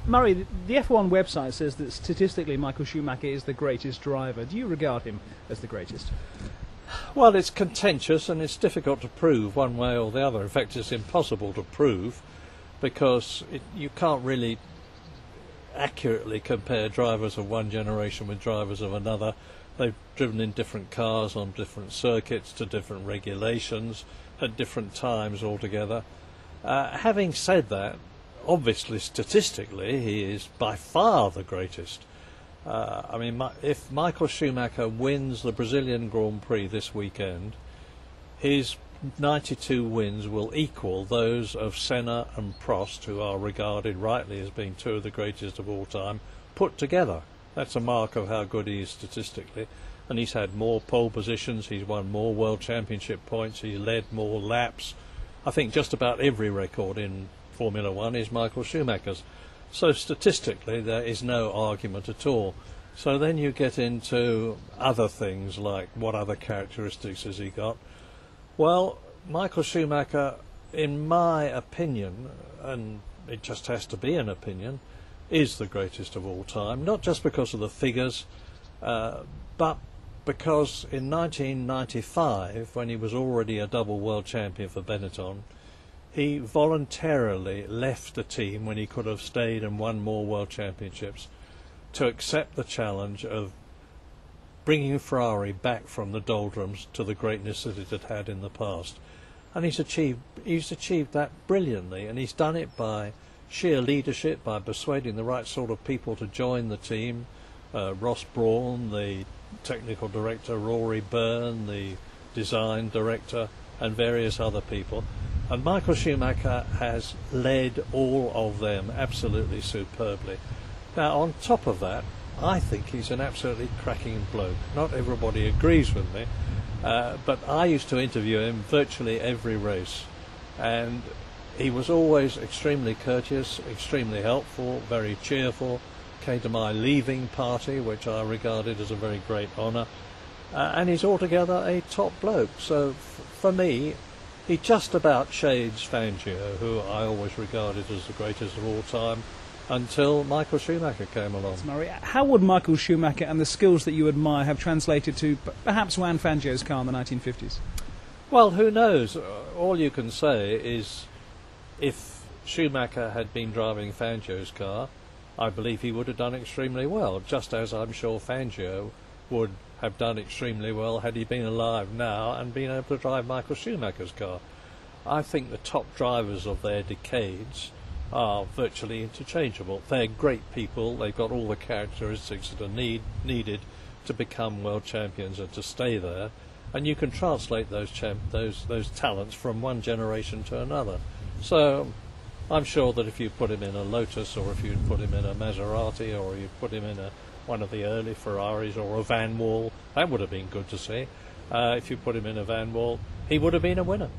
Murray, the F1 website says that statistically Michael Schumacher is the greatest driver. Do you regard him as the greatest? Well, it's contentious and it's difficult to prove one way or the other. In fact, it's impossible to prove because you can't really accurately compare drivers of one generation with drivers of another. They've driven in different cars on different circuits to different regulations at different times altogether. Having said that, obviously statistically he is by far the greatest. If Michael Schumacher wins the Brazilian Grand Prix this weekend, his 92 wins will equal those of Senna and Prost, who are regarded rightly as being two of the greatest of all time, put together. That's a mark of how good he is statistically. And he's had more pole positions, he's won more World Championship points, he's led more laps. I think just about every record in Formula One is Michael Schumacher's. So statistically there is no argument at all. So then you get into other things like what other characteristics has he got. Well, Michael Schumacher, in my opinion, and it just has to be an opinion, is the greatest of all time, not just because of the figures, but because in 1995, when he was already a double world champion for Benetton, he voluntarily left the team when he could have stayed and won more world championships to accept the challenge of bringing Ferrari back from the doldrums to the greatness that it had had in the past. And he's achieved that brilliantly, and he's done it by sheer leadership, by persuading the right sort of people to join the team. Ross Brawn, the technical director, Rory Byrne, the design director, and various other people. And Michael Schumacher has led all of them absolutely superbly. Now, on top of that, I think he's an absolutely cracking bloke. Not everybody agrees with me, but I used to interview him virtually every race, and he was always extremely courteous, extremely helpful, very cheerful, came to my leaving party, which I regarded as a very great honour, and he's altogether a top bloke. So for me, he just about shades Fangio, who I always regarded as the greatest of all time, until Michael Schumacher came along. Murray, how would Michael Schumacher and the skills that you admire have translated to perhaps Juan Fangio's car in the 1950s? Well, who knows? All you can say is if Schumacher had been driving Fangio's car, I believe he would have done extremely well, just as I'm sure Fangio would have done extremely well had he been alive now and been able to drive Michael Schumacher's car. I think the top drivers of their decades are virtually interchangeable. They're great people, they've got all the characteristics that are needed to become world champions and to stay there, and you can translate those talents from one generation to another. So I'm sure that if you put him in a Lotus, or if you put him in a Maserati, or you put him in one of the early Ferraris or a Van Wall, that would have been good to see. If you put him in a Van Wall, he would have been a winner.